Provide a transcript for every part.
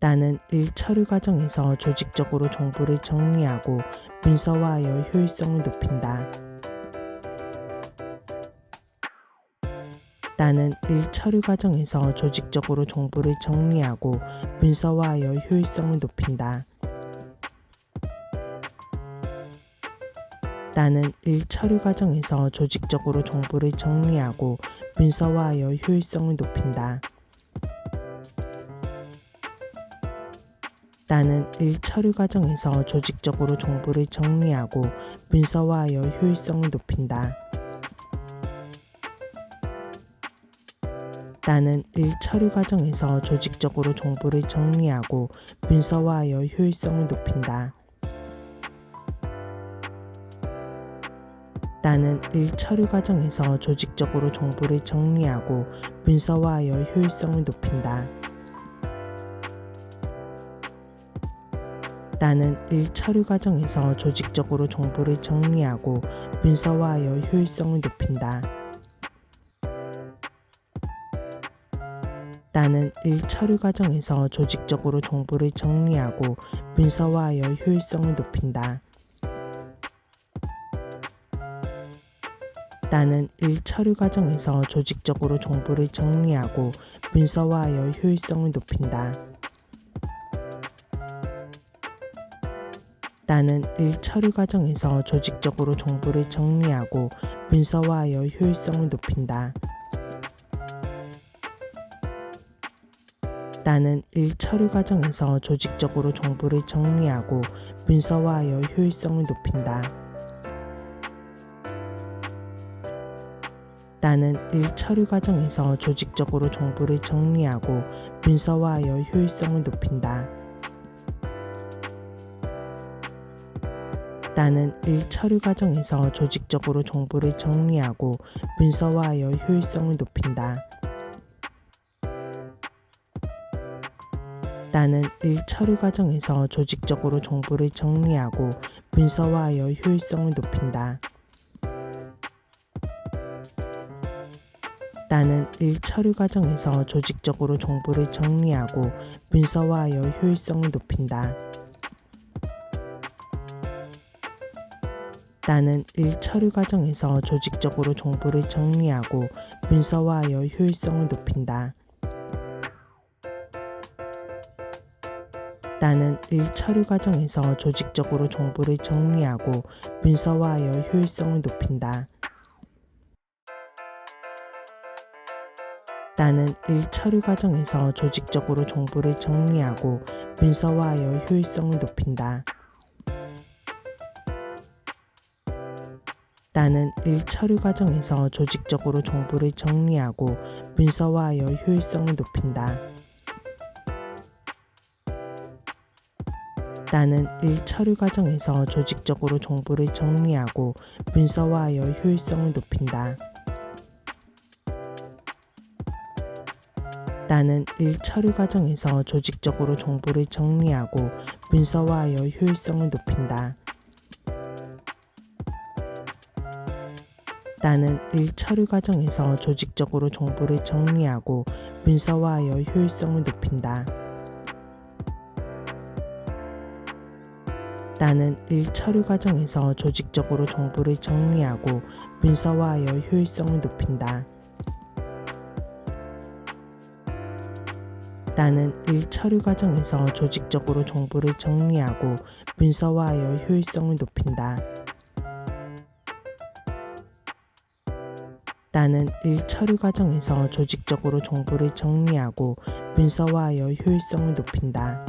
나는 일 처리 과정에서 조직적으로 정보를 정리하고 문서화하여 효율성을 높인다. 나는 일 처리 과정에서 조직적으로 정보를 정리하고 문서화하여 효율성을 높인다. 나는 일 처리 과정에서 조직적으로 정보를 정리하고 문서화하여 효율성을 높인다. 나는 일 처리 과정에서 조직적으로 정보를 정리하고 문서화하여 효율성을 높인다. 나는 일 처리 과정에서 조직적으로 정보를 정리하고 문서화하여 효율성을 높인다. 나는 일 처리 과정에서 조직적으로 정보를 정리하고 문서화하여 효율성을 높인다. 나는 일 처리 과정에서 조직적으로 정보를 정리하고 문서화하여 효율성을 높인다. 나는 일 처리 과정에서 조직적으로 정보를 정리하고 문서화하여 효율성을 높인다. 나는 일 처리 과정에서 조직적으로 정보를 정리하고 문서화하여 효율성을 높인다. 나는 일 처리 과정에서 조직적으로 정보를 정리하고 문서화하여 효율성을 높인다. 나는 일 처리 과정에서 조직적으로 정보를 정리하고 문서화하여 효율성을 높인다. 나는 일 처리 과정에서 조직적으로 정보를 정리하고 문서화하여 효율성을 높인다. 나는 일 처리 과정에서 조직적으로 정보를 정리하고 문서화하여 효율성을 높인다. 나는 일 처리 과정에서 조직적으로 정보를 정리하고 문서화하여 효율성을 높인다. 나는 일 처리 과정에서 조직적으로 정보를 정리하고 문서화하여 효율성을 높인다. 나는 일 처리 과정에서 조직적으로 정보를 정리하고 문서화하여 효율성을 높인다. 나는 일 처리 과정에서 조직적으로 정보를 정리하고 문서화하여 효율성을 높인다. 나는 일 처리 과정에서 조직적으로 정보를 정리하고 문서화하여 효율성을 높인다. 나는 일 처리 과정에서 조직적으로 정보를 정리하고 문서화하여 효율성을 높인다. 나는 일 처리 과정에서 조직적으로 정보를 정리하고 문서화하여 효율성을 높인다. 나는 일 처리 과정에서 조직적으로 정보를 정리하고 문서화하여 효율성을 높인다. 나는 일 처리 과정에서 조직적으로 정보를 정리하고 문서화하여 효율성을 높인다. 나는 일 처리 과정에서 조직적으로 정보를 정리하고 문서화하여 효율성을 높인다. 나는 일 처리 과정에서 조직적으로 정보를 정리하고 문서화하여 효율성을 높인다. 나는 일 처리 과정에서 조직적으로 정보를 정리하고 문서화하여 효율성을 높인다.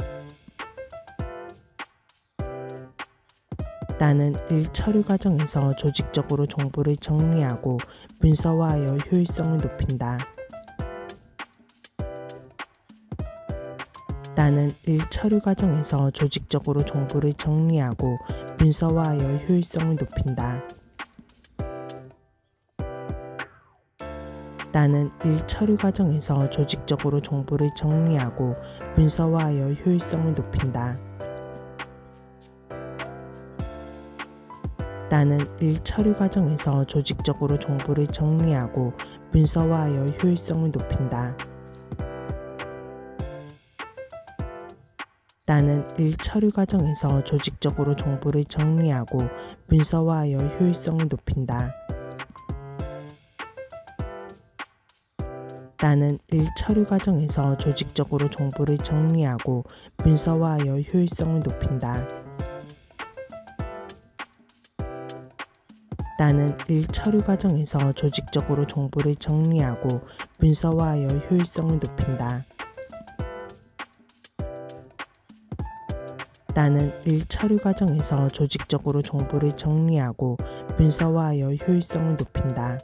나는 일 처리 과정에서 조직적으로 정보를 정리하고 문서화하여 효율성을 높인다. 나는 일 처리 과정에서 조직적으로 정보를 정리하고 문서화하여 효율성을 높인다. 나는 일 처리 과정에서 조직적으로 정보를 정리하고 문서화하여 효율성을 높인다. 나는 일 처리 과정에서 조직적으로 정보를 정리하고 문서화하여 효율성을 높인다. 나는 일 처리 과정에서 조직적으로 정보를 정리하고 문서화하여 효율성을 높인다. 나는 일 처리 과정에서 조직적으로 정보를 정리하고 문서화하여 효율성을 높인다. 나는 일 처리 과정에서 조직적으로 정보를 정리하고 문서화하여 효율성을 높인다. 나는 일 처리 과정에서 조직적으로 정보를 정리하고 문서화하여 효율성을 높인다.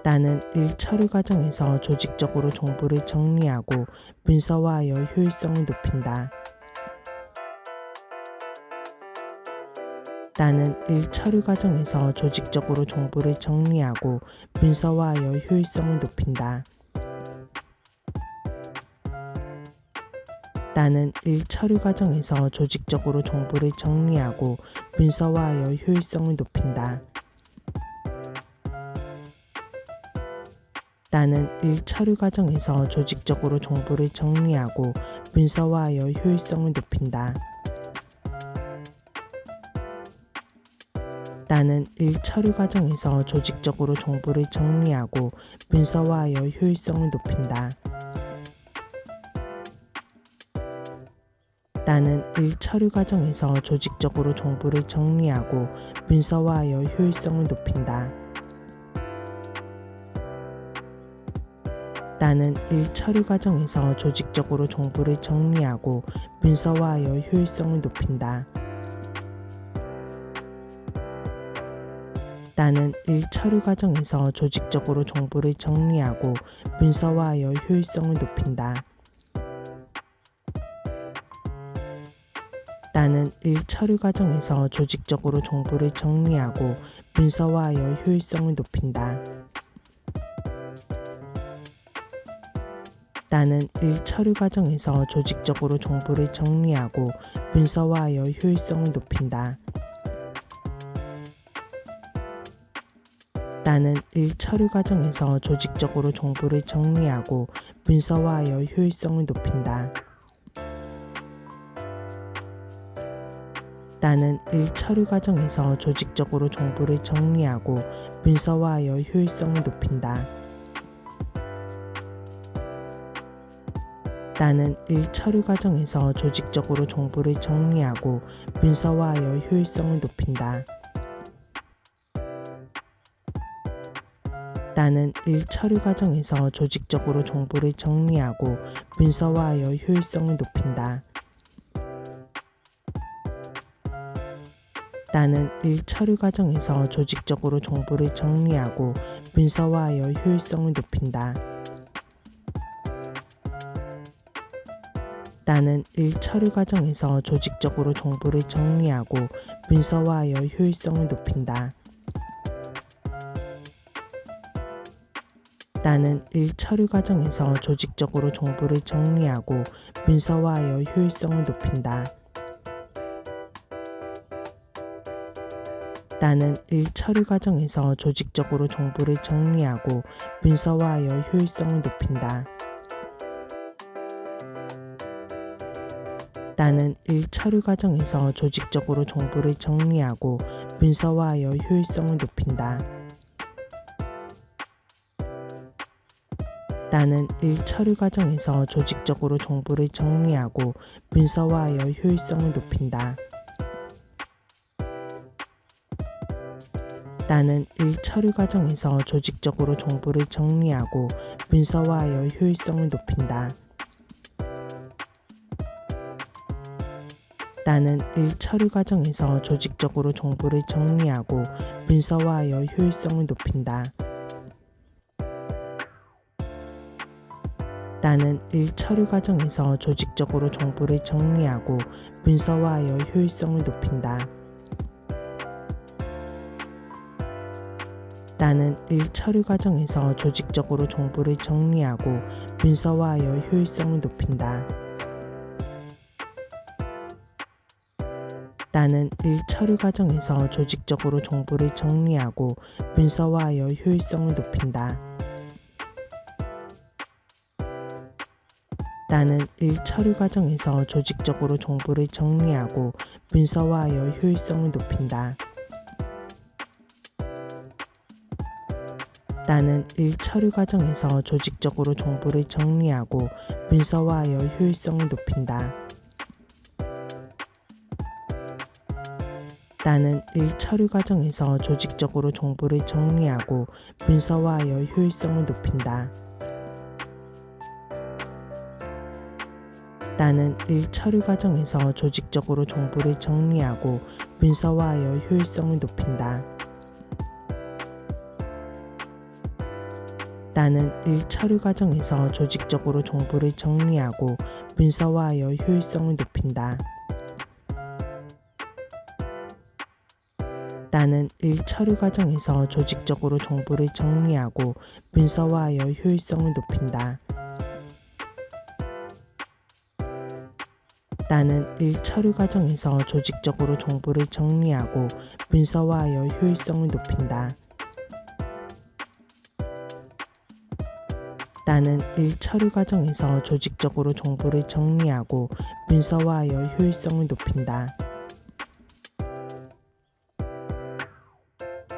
나는 일 처리 과정에서 조직적으로 정보를 정리하고 문서화하여 효율성을 높인다. 나는 일 처리 과정에서 조직적으로 정보를 정리하고 문서화하여 효율성을 높인다. 나는 일 처리 과정에서 조직적으로 정보를 정리하고 문서화하여 효율성을 높인다. 나는 일 처리 과정에서 조직적으로 정보를 정리하고 문서화하여 효율성을 높인다. 나는 일 처리 과정에서 조직적으로 정보를 정리하고 문서화하여 효율성을 높인다. 나는 일 처리 과정에서 조직적으로 정보를 정리하고 문서화하여 효율성을 높인다. 나는 일 처리 과정에서 조직적으로 정보를 정리하고 문서화하여 효율성을 높인다. 나는 일 처리 과정에서 조직적으로 정보를 정리하고 문서화하여 효율성을 높인다. 나는 일 처리 과정에서 조직적으로 정보를 정리하고 문서화하여 효율성을 높인다. 나는 일 처리 과정에서 조직적으로 정보를 정리하고 문서화하여 효율성을 높인다. 나는 일 처리 과정에서 조직적으로 정보를 정리하고 문서화하여 효율성을 높인다. 나는 일 처리 과정에서 조직적으로 정보를 정리하고 문서화하여 효율성을 높인다. 나는 일 처리 과정에서 조직적으로 정보를 정리하고 문서화하여 효율성을 높인다. 나는 일 처리 과정에서 조직적으로 정보를 정리하고 문서화하여 효율성을 높인다. 나는 일 처리 과정에서 조직적으로 정보를 정리하고 문서화하여 효율성을 높인다. 나는 일 처리 과정에서 조직적으로 정보를 정리하고 문서화하여 효율성을 높인다. 나는 일 처리 과정에서 조직적으로 정보를 정리하고 문서화하여 효율성을 높인다. 나는 일 처리 과정에서 조직적으로 정보를 정리하고 문서화하여 효율성을 높인다. 나는 일 처리 과정에서 조직적으로 정보를 정리하고 문서화하여 효율성을 높인다. 나는 일 처리 과정에서 조직적으로 정보를 정리하고 문서화하여 효율성을 높인다. 나는 일 처리 과정에서 조직적으로 정보를 정리하고 문서화하여 효율성을 높인다. 나는 일 처리 과정에서 조직적으로 정보를 정리하고 문서화하여 효율성을 높인다. 나는 일 처리 과정에서 조직적으로 정보를 정리하고 문서화하여 효율성을 높인다. 나는 일 처리 과정에서 조직적으로 정보를 정리하고 문서화하여 효율성을 높인다. 나는 일 처리 과정에서 조직적으로 정보를 정리하고 문서화하여 효율성을 높인다. 나는 일 처리 과정에서 조직적으로 정보를 정리하고 문서화하여 효율성을 높인다. 나는 일 처리 과정에서 조직적으로 정보를 정리하고 문서화하여 효율성을 높인다. 나는 일 처리 과정에서 조직적으로 정보를 정리하고 문서화하여 효율성을 높인다. 나는 일 처리 과정에서 조직적으로 정보를 정리하고 문서화하여 효율성을 높인다. 나는 일 처리 과정에서 조직적으로 정보를 정리하고 문서화하여 효율성을 높인다. 나는 일 처리 과정에서 조직적으로 정보를 정리하고 문서화하여 효율성을 높인다. 나는 일 처리 과정에서 조직적으로 정보를 정리하고 문서화하여 효율성을 높인다. 나는 일 처리 과정에서 조직적으로 정보를 정리하고 문서화하여 효율성을 높인다.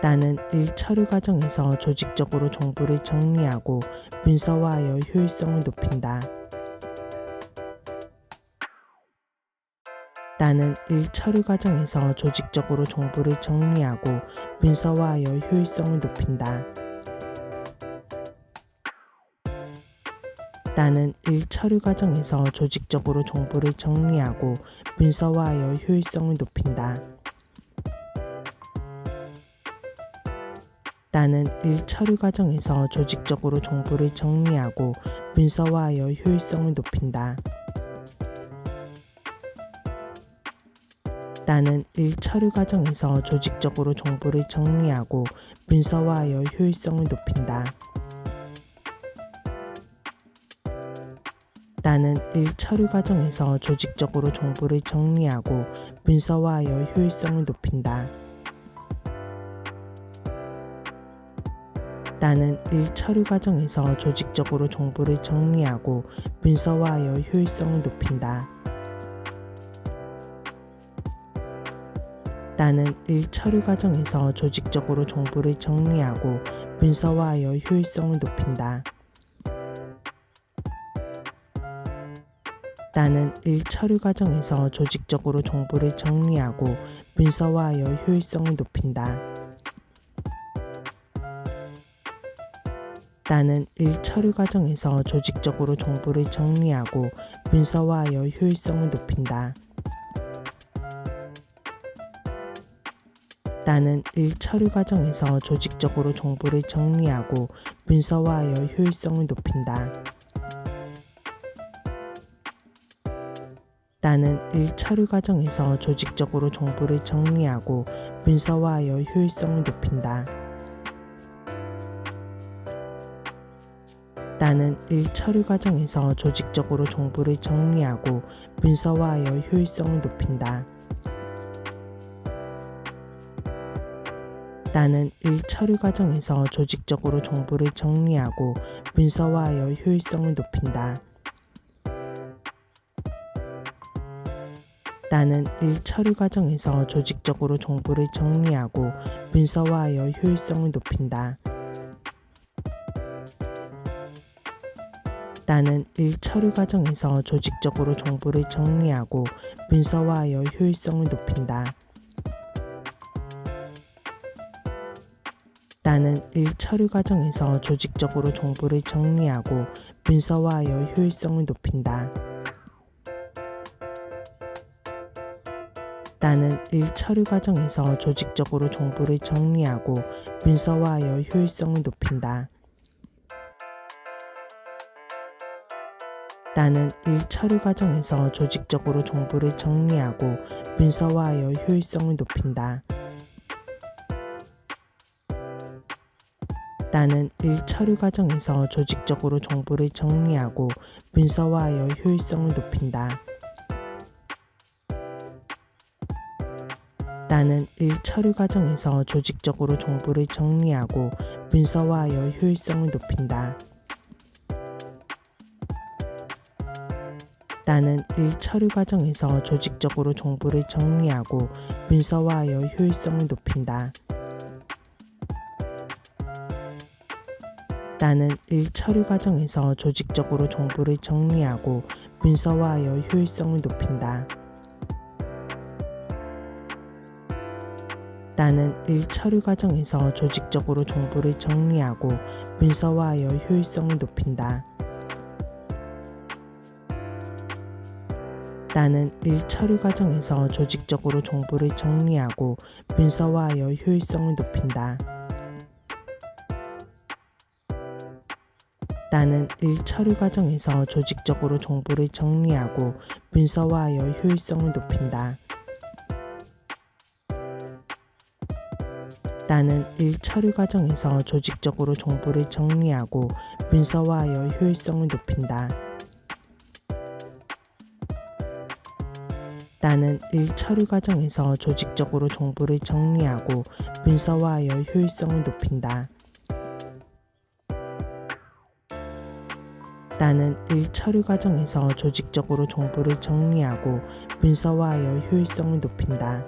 나는 일 처리 과정에서 조직적으로 정보를 정리하고 문서화하여 효율성을 높인다. 나는 일 처리 과정에서 조직적으로 정보를 정리하고 문서화하여 효율성을 높인다. 나는 일 처리 과정에서 조직적으로 정보를 정리하고 문서화하여 효율성을 높인다. 나는 일 처리 과정에서 조직적으로 정보를 정리하고 문서화하여 효율성을 높인다. 나는 일 처리 과정에서 조직적으로 정보를 정리하고 문서화하여 효율성을 높인다. 나는 일 처리 과정에서 조직적으로 정보를 정리하고 문서화하여 효율성을 높인다. 나는 일 처리 과정에서 조직적으로 정보를 정리하고 문서화하여 효율성을 높인다. 나는 일 처리 과정에서 조직적으로 정보를 정리하고 문서화하여 효율성을 높인다. 나는 일 처리 과정에서 조직적으로 정보를 정리하고 문서화하여 효율성을 높인다. 나는 일 처리 과정에서 조직적으로 정보를 정리하고 문서화하여 효율성을 높인다. 나는 일 처리 과정에서 조직적으로 정보를 정리하고 문서화하여 효율성을 높인다. 나는 일 처리 과정에서 조직적으로 정보를 정리하고 문서화하여 효율성을 높인다. 나는 일 처리 과정에서 조직적으로 정보를 정리하고 문서화하여 효율성을 높인다. 나는 일 처리 과정에서 조직적으로 정보를 정리하고 문서화하여 효율성을 높인다. 나는 일 처리 과정에서 조직적으로 정보를 정리하고 문서화하여 효율성을 높인다. 나는 일 처리 과정에서 조직적으로 정보를 정리하고 문서화하여 효율성을 높인다. 나는 일 처리 과정에서 조직적으로 정보를 정리하고 문서화하여 효율성을 높인다. 나는 일 처리 과정에서 조직적으로 정보를 정리하고 문서화하여 효율성을 높인다. 나는 일 처리 과정에서 조직적으로 정보를 정리하고 문서화하여 효율성을 높인다. 나는 일 처리 과정에서 조직적으로 정보를 정리하고 문서화하여 효율성을 높인다. 나는 일 처리 과정에서 조직적으로 정보를 정리하고 문서화하여 효율성을 높인다. 나는 일 처리 과정에서 조직적으로 정보를 정리하고 문서화하여 효율성을 높인다. 나는 일 처리 과정에서 조직적으로 정보를 정리하고 문서화하여 효율성을 높인다. 나는 일 처리 과정에서 조직적으로 정보를 정리하고 문서화하여 효율성을 높인다. 나는 일 처리 과정에서 조직적으로 정보를 정리하고 문서화하여 효율성을 높인다. 나는 일 처리 과정에서 조직적으로 정보를 정리하고 문서화하여 효율성을 높인다. 나는 일 처리 과정에서 조직적으로 정보를 정리하고 문서화하여 효율성을 높인다. 나는 일 처리 과정에서 조직적으로 정보를 정리하고 문서화하여 효율성을 높인다. 나는 일 처리 과정에서 조직적으로 정보를 정리하고 문서화하여 효율성을 높인다.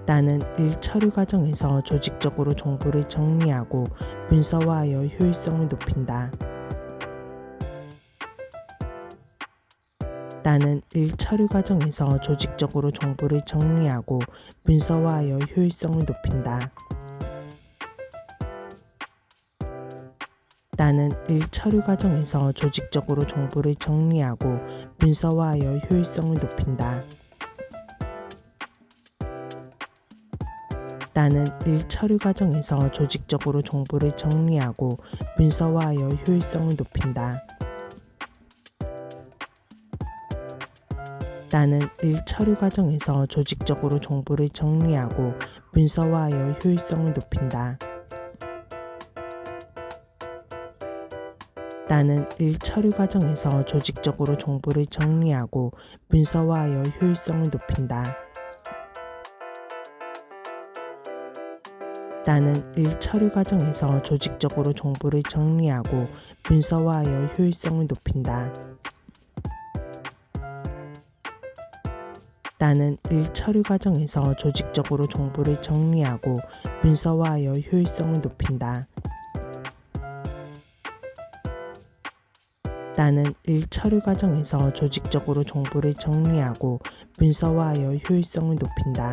나는 일 처리 과정에서 조직적으로 정보를 정리하고 문서화하여 효율성을 높인다. 나는 일 처리 과정에서 조직적으로 정보를 정리하고 문서화하여 효율성을 높인다. 나는 일 처리 과정에서 조직적으로 정보를 정리하고 문서화하여 효율성을 높인다. 나는 일 처리 과정에서 조직적으로 정보를 정리하고 문서화하여 효율성을 높인다. 나는 일 처리 과정에서 조직적으로 정보를 정리하고 문서화하여 효율성을 높인다. 나는 일 처리 과정에서 조직적으로 정보를 정리하고 문서화하여 효율성을 높인다. 나는 일 처리 과정에서 조직적으로 정보를 정리하고 문서화하여 효율성을 높인다. 나는 일 처리 과정에서 조직적으로 정보를 정리하고 문서화하여 효율성을 높인다. 나는 일 처리 과정에서 조직적으로 정보를 정리하고 문서화하여 효율성을 높인다.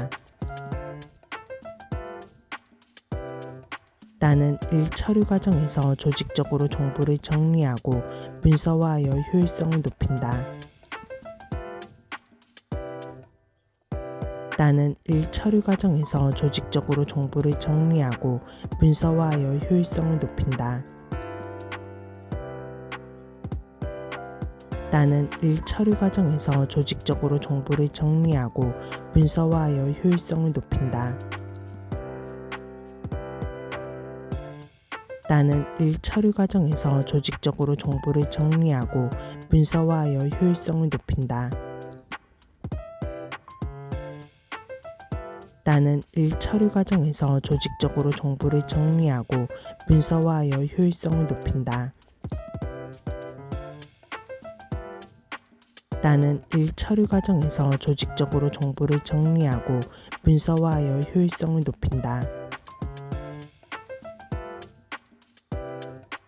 나는 일 처리 과정에서 조직적으로 정보를 정리하고 문서화하여 효율성을 높인다. 나는 일 처리 과정에서 조직적으로 정보를 정리하고 문서화하여 효율성을 높인다. 나는 일 처리 과정에서 조직적으로 정보를 정리하고 문서화하여 효율성을 높인다. 나는 일 처리 과정에서 조직적으로 정보를 정리하고 문서화하여 효율성을 높인다. 나는 일 처리 과정에서 조직적으로 정보를 정리하고 문서화하여 효율성을 높인다. 나는 일 처리 과정에서 조직적으로 정보를 정리하고 문서화하여 효율성을 높인다.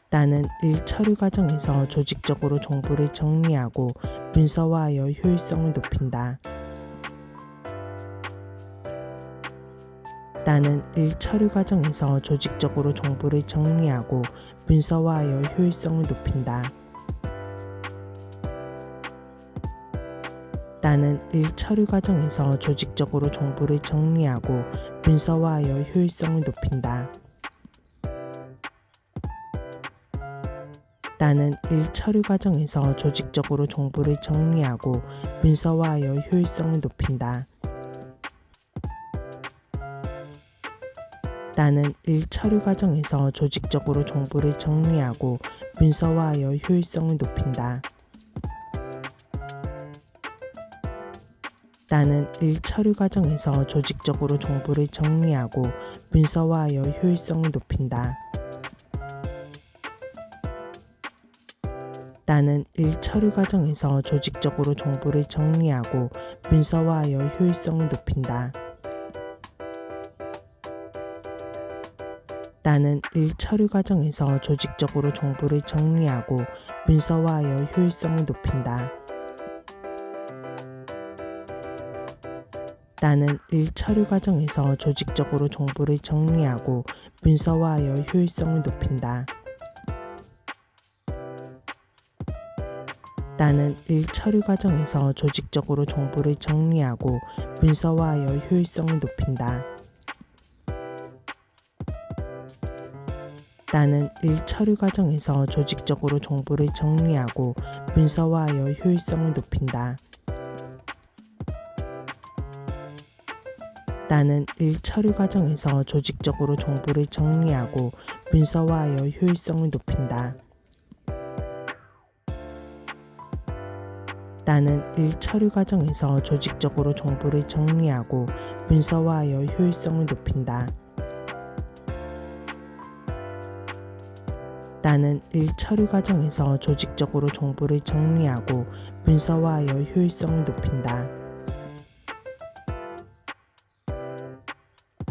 나는 일 처리 과정에서 조직적으로 정보를 정리하고 문서화하여 효율성을 높인다. 나는 일 처리 과정에서 조직적으로 정보를 정리하고 문서화하여 효율성을 높인다. 나는 일 처리 과정에서 조직적으로 정보를 정리하고 문서화하여 효율성을 높인다. 나는 일 처리 과정에서 조직적으로 정보를 정리하고 문서화하여 효율성을 높인다. 나는 일 처리 과정에서 조직적으로 정보를 정리하고 문서화하여 효율성을 높인다. 나는 일 처리 과정에서 조직적으로 정보를 정리하고 문서화하여 효율성을 높인다. 나는 일 처리 과정에서 조직적으로 정보를 정리하고 문서화하여 효율성을 높인다. 나는 일 처리 과정에서 조직적으로 정보를 정리하고 문서화하여 효율성을 높인다. 나는 일 처리 과정에서 조직적으로 정보를 정리하고 문서화하여 효율성을 높인다. 나는 일 처리 과정에서 조직적으로 정보를 정리하고 문서화하여 효율성을 높인다. 나는 일 처리 과정에서 조직적으로 정보를 정리하고 문서화하여 효율성을 높인다. 나는 일 처리 과정에서 조직적으로 정보를 정리하고 문서화하여 효율성을 높인다. 나는 일 처리 과정에서 조직적으로 정보를 정리하고 문서화하여 효율성을 높인다. 나는 일 처리 과정에서 조직적으로 정보를 정리하고 문서화하여 효율성을 높인다.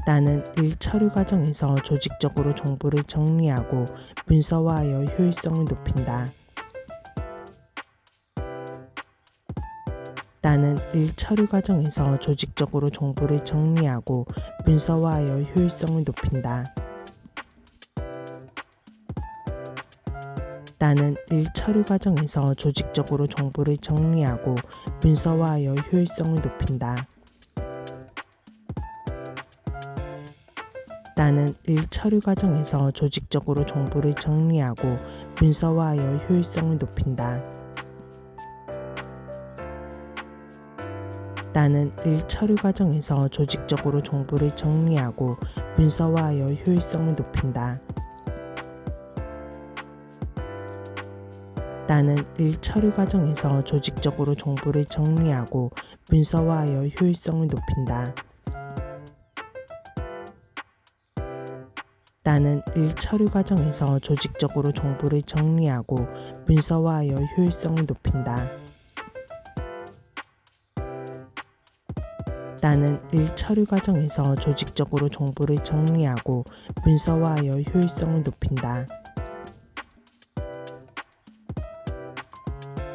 나는 일 처리 과정에서 조직적으로 정보를 정리하고 문서화하여 효율성을 높인다. 나는 일 처리 과정에서 조직적으로 정보를 정리하고 문서화하여 효율성을 높인다. 나는 일 처리 과정에서 조직적으로 정보를 정리하고 문서화하여 효율성을 높인다. 나는 일 처리 과정에서 조직적으로 정보를 정리하고 문서화하여 효율성을 높인다. 나는 일 처리 과정에서 조직적으로 정보를 정리하고 문서화하여 효율성을 높인다. 나는 일 처리 과정에서 조직적으로 정보를 정리하고 문서화하여 효율성을 높인다. 나는 일 처리 과정에서 조직적으로 정보를 정리하고 문서화하여 효율성을 높인다. 나는 일 처리 과정에서 조직적으로 정보를 정리하고 문서화하여 효율성을 높인다.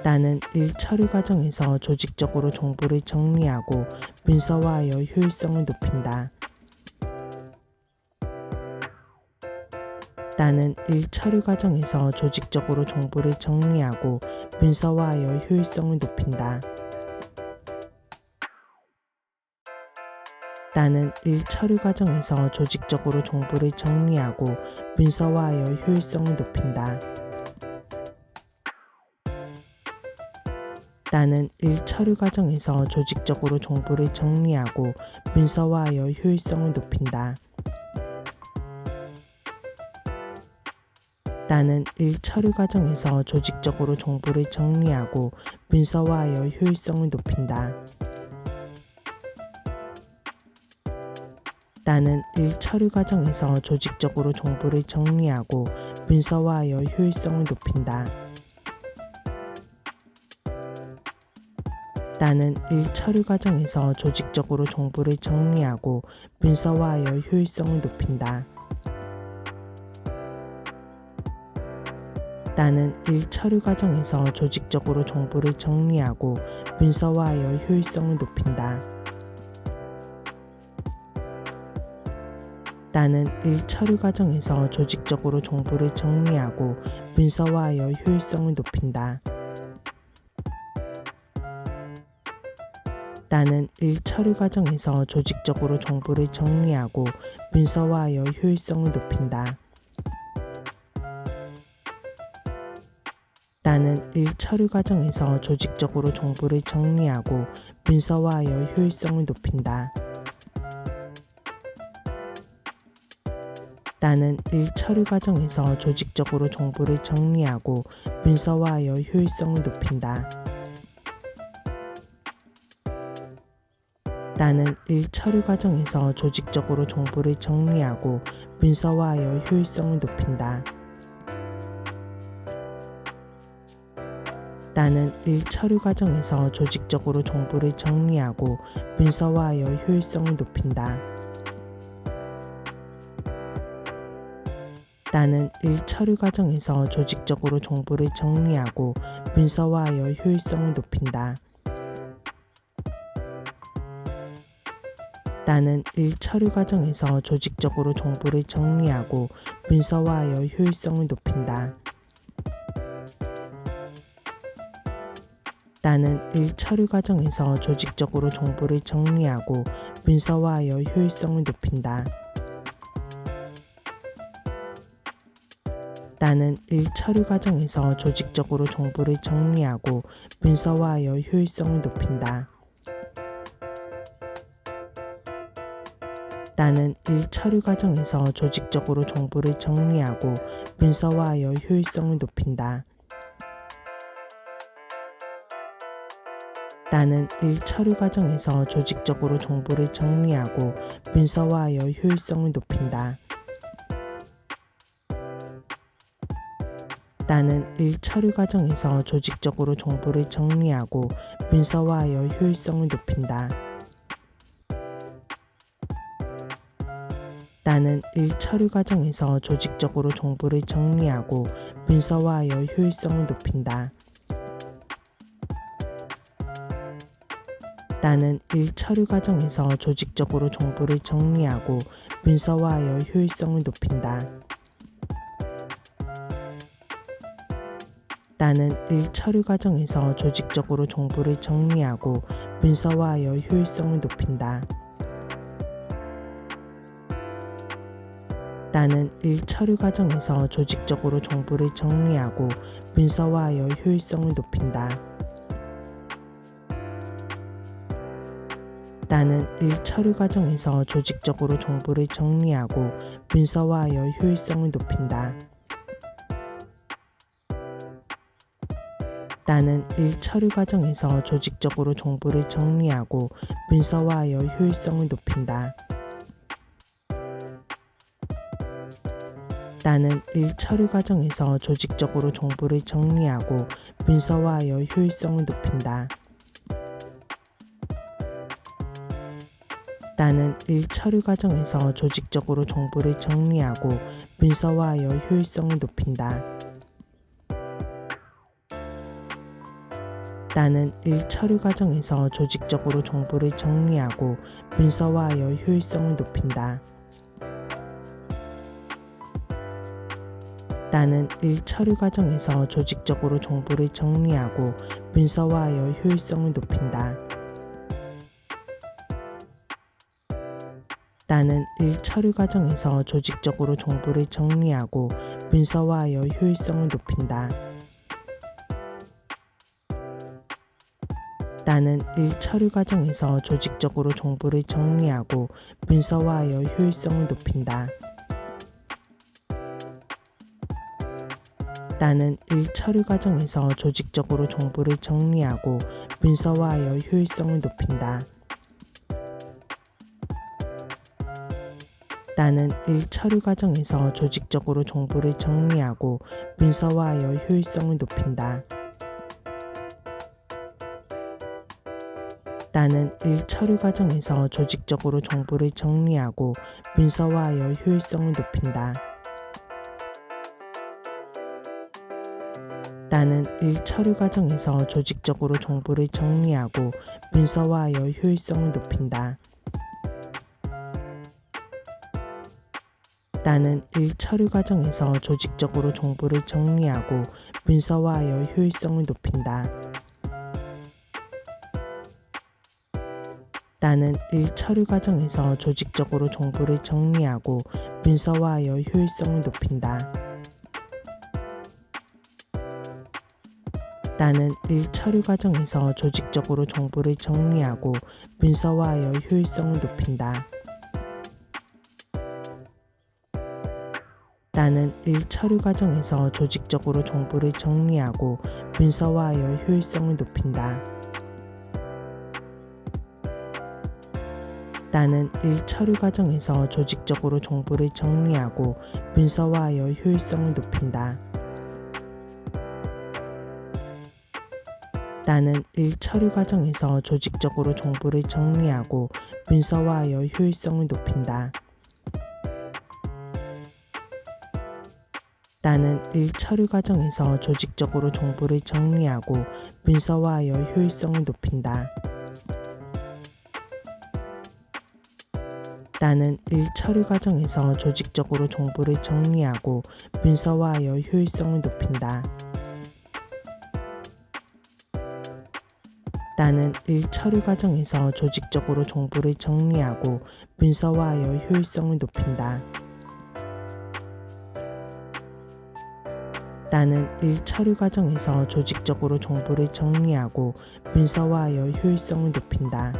나는 일 처리 과정에서 조직적으로 정보를 정리하고 문서화하여 효율성을 높인다. 나는 일 처리 과정에서 조직적으로 정보를 정리하고 문서화하여 효율성을 높인다. 나는 일 처리 과정에서 조직적으로 정보를 정리하고 문서화하여 효율성을 높인다. 나는 일 처리 과정에서 조직적으로 정보를 정리하고 문서화하여 효율성을 높인다. 나는 일 처리 과정에서 조직적으로 정보를 정리하고 문서화하여 효율성을 높인다. 나는 일 처리 과정에서 조직적으로 정보를 정리하고 문서화하여 효율성을 높인다. 나는 일 처리 과정에서 조직적으로 정보를 정리하고 문서화하여 효율성을 높인다. 나는 일 처리 과정에서 조직적으로 정보를 정리하고 문서화하여 효율성을 높인다. 나는 일 처리 과정에서 조직적으로 정보를 정리하고 문서화하여 효율성을 높인다. 나는 일 처리 과정에서 조직적으로 정보를 정리하고 문서화하여 효율성을 높인다. 나는 일 처리 과정에서 조직적으로 정보를 정리하고 문서화하여 효율성을 높인다. 나는 일 처리 과정에서 조직적으로 정보를 정리하고 문서화하여 효율성을 높인다. 나는 일 처리 과정에서 조직적으로 정보를 정리하고 문서화하여 효율성을 높인다. 나는 일 처리 과정에서 조직적으로 정보를 정리하고 문서화하여 효율성을 높인다. 나는 일 처리 과정에서 조직적으로 정보를 정리하고 문서화하여 효율성을 높인다. 나는 일 처리 과정에서 조직적으로 정보를 정리하고 문서화하여 효율성을 높인다. 나는 일 처리 과정에서 조직적으로 정보를 정리하고 문서화하여 효율성을 높인다. 나는 일 처리 과정에서 조직적으로 정보를 정리하고 문서화하여 효율성을 높인다. 나는 일 처리 과정에서 조직적으로 정보를 정리하고 문서화하여 효율성을 높인다. 나는 일 처리 과정에서 조직적으로 정보를 정리하고 문서화하여 효율성을 높인다. 나는 일 처리 과정에서 조직적으로 정보를 정리하고 문서화하여 효율성을 높인다. 나는 일 처리 과정에서 조직적으로 정보를 정리하고 문서화하여 효율성을 높인다. 나는 일 처리 과정에서 조직적으로 정보를 정리하고 문서화하여 효율성을 높인다. 나는 일 처리 과정에서 조직적으로 정보를 정리하고 문서화하여 효율성을 높인다. 나는 일 처리 과정에서 조직적으로 정보를 정리하고 문서화하여 효율성을 높인다. 나는 일 처리 과정에서 조직적으로 정보를 정리하고 문서화하여 효율성을 높인다. 나는 일 처리 과정에서 조직적으로 정보를 정리하고 문서화하여 효율성을 높인다. 나는 일 처리 과정에서 조직적으로 정보를 정리하고 문서화하여 효율성을 높인다. 나는 일 처리 과정에서 조직적으로 정보를 정리하고 문서화하여 효율성을 높인다. 나는 일 처리 과정에서 조직적으로 정보를 정리하고 문서화하여 효율성을 높인다. 나는 일 처리 과정에서 조직적으로 정보를 정리하고 문서화하여 효율성을 높인다. 나는 일 처리 과정에서 조직적으로 정보를 정리하고 문서화하여 효율성을 높인다. 나는 일 처리 과정에서 조직적으로 정보를 정리하고 문서화하여 효율성을 높인다. 나는 일 처리 과정에서 조직적으로 정보를 정리하고 문서화하여 효율성을 높인다. 나는 일 처리 과정에서 조직적으로 정보를 정리하고 문서화하여 효율성을 높인다. 나는 일 처리 과정에서 조직적으로 정보를 정리하고 문서화하여 효율성을 높인다. 나는 일 처리 과정에서 조직적으로 정보를 정리하고 문서화하여 효율성을 높인다. 나는 일 처리 과정에서 조직적으로 정보를 정리하고 문서화하여 효율성을 높인다. 나는 일 처리 과정에서 조직적으로 정보를 정리하고 문서화하여 효율성을 높인다. 나는 일 처리 과정에서 조직적으로 정보를 정리하고 문서화하여 효율성을 높인다. 나는 일 처리 과정에서 조직적으로 정보를 정리하고 문서화하여 효율성을 높인다. 나는 일 처리 과정에서 조직적으로 정보를 정리하고 문서화하여 효율성을 높인다. 나는 일 처리 과정에서 조직적으로 정보를 정리하고 문서화하여 효율성을 높인다. 나는 일 처리 과정에서 조직적으로 정보를 정리하고 문서화하여 효율성을 높인다. 나는 일 처리 과정에서 조직적으로 정보를 정리하고 문서화하여 효율성을 높인다. 나는 일 처리 과정에서 조직적으로 정보를 정리하고 문서화하여 효율성을 높인다. 나는 일 처리 과정에서 조직적으로 정보를 정리하고 문서화하여 효율성을 높인다.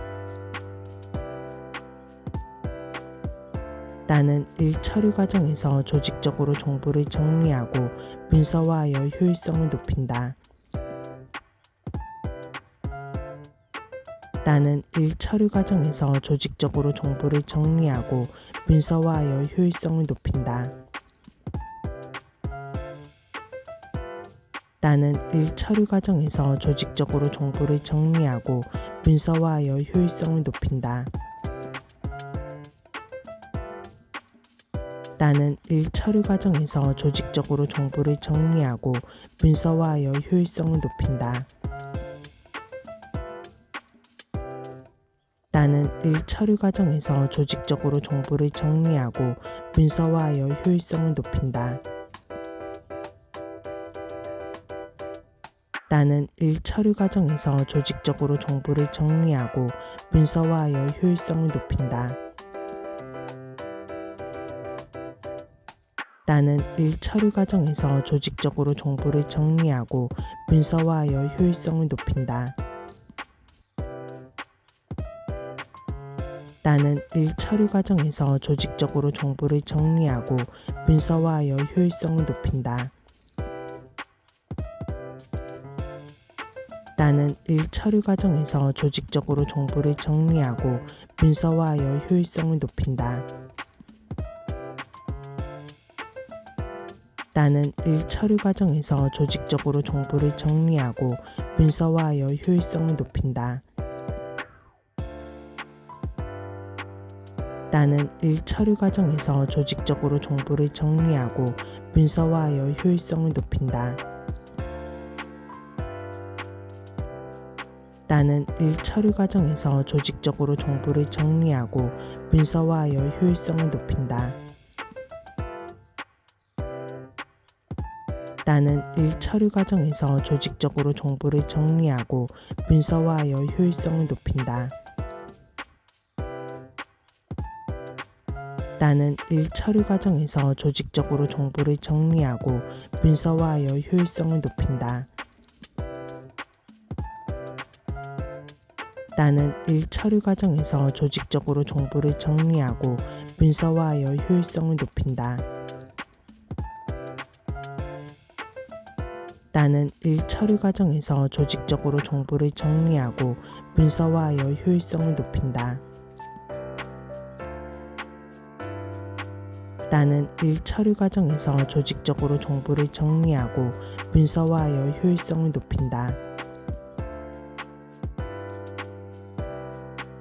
나는 일 처리 과정에서 조직적으로 정보를 정리하고 문서화하여 효율성을 높인다. 나는 일 처리 과정에서 조직적으로 정보를 정리하고 문서화하여 효율성을 높인다. 나는 일 처리 과정에서 조직적으로 정보를 정리하고 문서화하여 효율성을 높인다. 나는 일 처리 과정에서 조직적으로 정보를 정리하고 문서화하여 효율성을 높인다. 나는 일 처리 과정에서 조직적으로 정보를 정리하고 문서화하여 효율성을 높인다. 나는 일 처리 과정에서 조직적으로 정보를 정리하고 문서화하여 효율성을 높인다. 나는 일 처리 과정에서 조직적으로 정보를 정리하고 문서화하여 효율성을 높인다. 나는 일 처리 과정에서 조직적으로 정보를 정리하고 문서화하여 효율성을 높인다. 나는 일 처리 과정에서 조직적으로 정보를 정리하고 문서화하여 효율성을 높인다. 나는 일 처리 과정에서 조직적으로 정보를 정리하고 문서화하여 효율성을 높인다. 나는 일 처리 과정에서 조직적으로 정보를 정리하고 문서화하여 효율성을 높인다. 나는 일 처리 과정에서 조직적으로 정보를 정리하고 문서화하여 효율성을 높인다. 나는 일 처리 과정에서 조직적으로 정보를 정리하고 문서화하여 효율성을 높인다. 나는 일 처리 과정에서 조직적으로 정보를 정리하고 문서화하여 효율성을 높인다. 나는 일 처리 과정에서 조직적으로 정보를 정리하고 문서화하여 효율성을 높인다. 나는 일 처리 과정에서 조직적으로 정보를 정리하고 문서화하여 효율성을 높인다. 나는 일 처리 과정에서 조직적으로 정보를 정리하고 문서화하여 효율성을 높인다.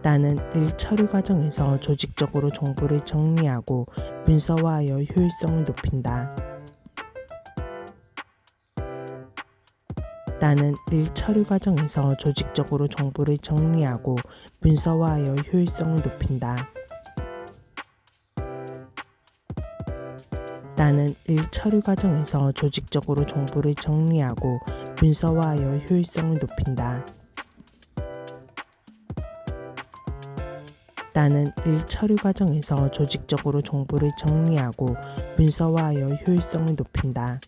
나는 일 처리 과정에서 조직적으로 정보를 정리하고 문서화하여 효율성을 높인다. 나는 일 처리 과정에서 조직적으로 정보를 정리하고 문서화하여 효율성을 높인다. 나는 일 처리 과정에서 조직적으로 정보를 정리하고 문서화하여 효율성을 높인다. 나는 일 처리 과정에서 조직적으로 정보를 정리하고 문서화하여 효율성을 높인다.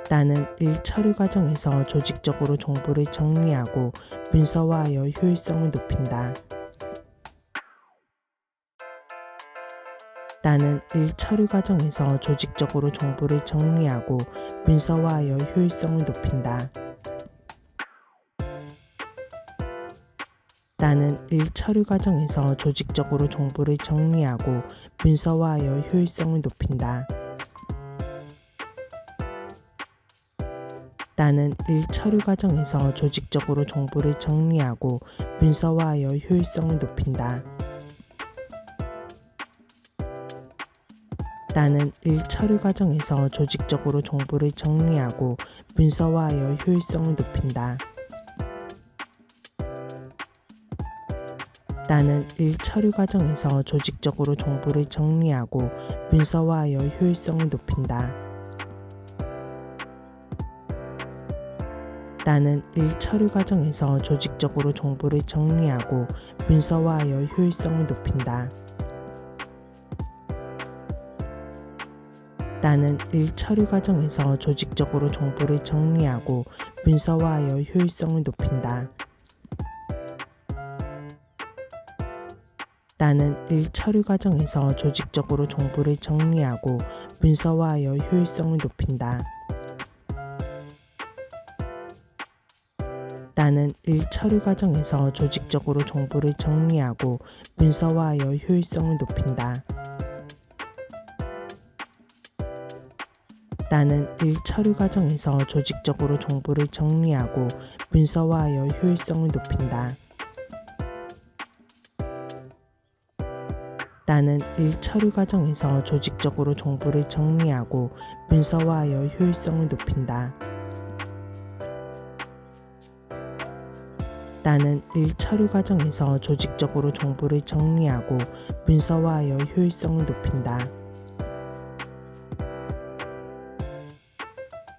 나는 일 처리 과정에서 조직적으로 정보를 정리하고 문서화하여 효율성을 높인다. 나는 일 처리 과정에서 조직적으로 정보를 정리하고 문서화하여 효율성을 높인다. 나는 일 처리 과정에서 조직적으로 정보를 정리하고 문서화하여 효율성을 높인다. 나는 일 처리 과정에서 조직적으로 정보를 정리하고 문서화하여 효율성을 높인다. 나는 일 처리 과정에서 조직적으로 정보를 정리하고 문서화하여 효율성을 높인다. 나는 일 처리 과정에서 조직적으로 정보를 정리하고 문서화하여 효율성을 높인다. 나는 일 처리 과정에서 조직적으로 정보를 정리하고 문서화하여 효율성을 높인다. 나는 일 처리 과정에서 조직적으로 정보를 정리하고 문서화하여 효율성을 높인다. 나는 일 처리 과정에서 조직적으로 정보를 정리하고 문서화하여 효율성을 높인다. 나는 일 처리 과정에서 조직적으로 정보를 정리하고 문서화하여 효율성을 높인다. 나는 일 처리 과정에서 조직적으로 정보를 정리하고 문서화하여 효율성을 높인다. 나는 일 처리 과정에서 조직적으로 정보를 정리하고 문서화하여 효율성을 높인다. 나는 일 처리 과정에서 조직적으로 정보를 정리하고 문서화하여 효율성을 높인다.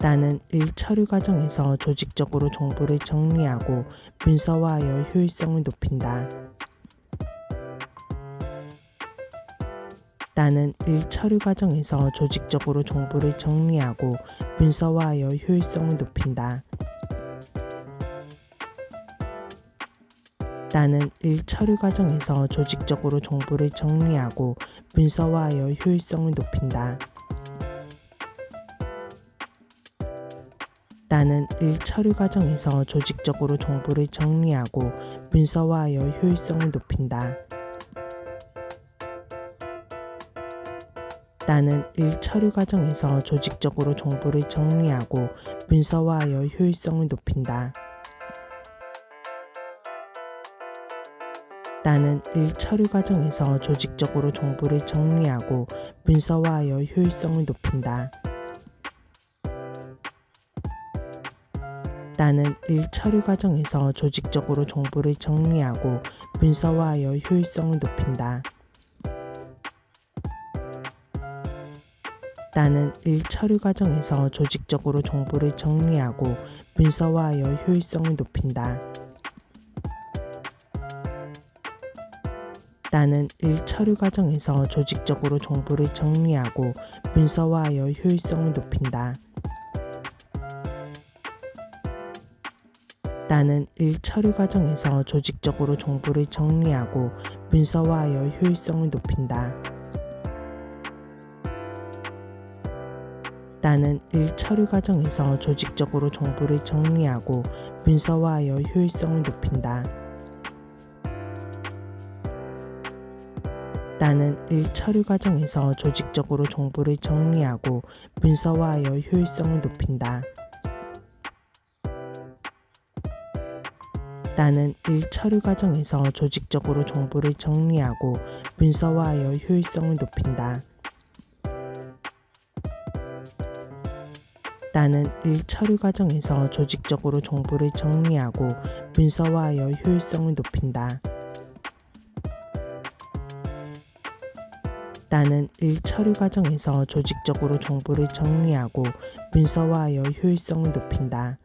나는 일 처리 과정에서 조직적으로 정보를 정리하고 문서화하여 효율성을 높인다. 나는 일 처리 과정에서 조직적으로 정보를 정리하고 문서화하여 효율성을 높인다. 나는 일 처리 과정에서 조직적으로 정보를 정리하고 문서화하여 효율성을 높인다. 나는 일 처리 과정에서 조직적으로 정보를 정리하고 문서화하여 효율성을 높인다. 나는 일 처리 과정에서 조직적으로 정보를 정리하고 문서화하여 효율성을 높인다. 나는 일 처리 과정에서 조직적으로 정보를 정리하고 문서화하여 효율성을 높인다. 나는 일 처리 과정에서 조직적으로 정보를 정리하고 문서화하여 효율성을 높인다. 나는 일 처리 과정에서 조직적으로 정보를 정리하고 문서화하여 효율성을 높인다. 나는 일 처리 과정에서 조직적으로 정보를 정리하고 문서화하여 효율성을 높인다. 나는 일 처리 과정에서 조직적으로 정보를 정리하고 문서화하여 효율성을 높인다. 나는 일 처리 과정에서 조직적으로 정보를 정리하고 문서화하여 효율성을 높인다. 나는 일 처리 과정에서 조직적으로 정보를 정리하고 문서화하여 효율성을 높인다. 나는 일 처리 과정에서 조직적으로 정보를 정리하고 문서화하여 효율성을 높인다. 나는 일 처리 과정에서 조직적으로 정보를 정리하고 문서화하여 효율성을 높인다. 나는 일 처리 과정에서 조직적으로 정보를 정리하고 문서화하여 효율성을 높인다.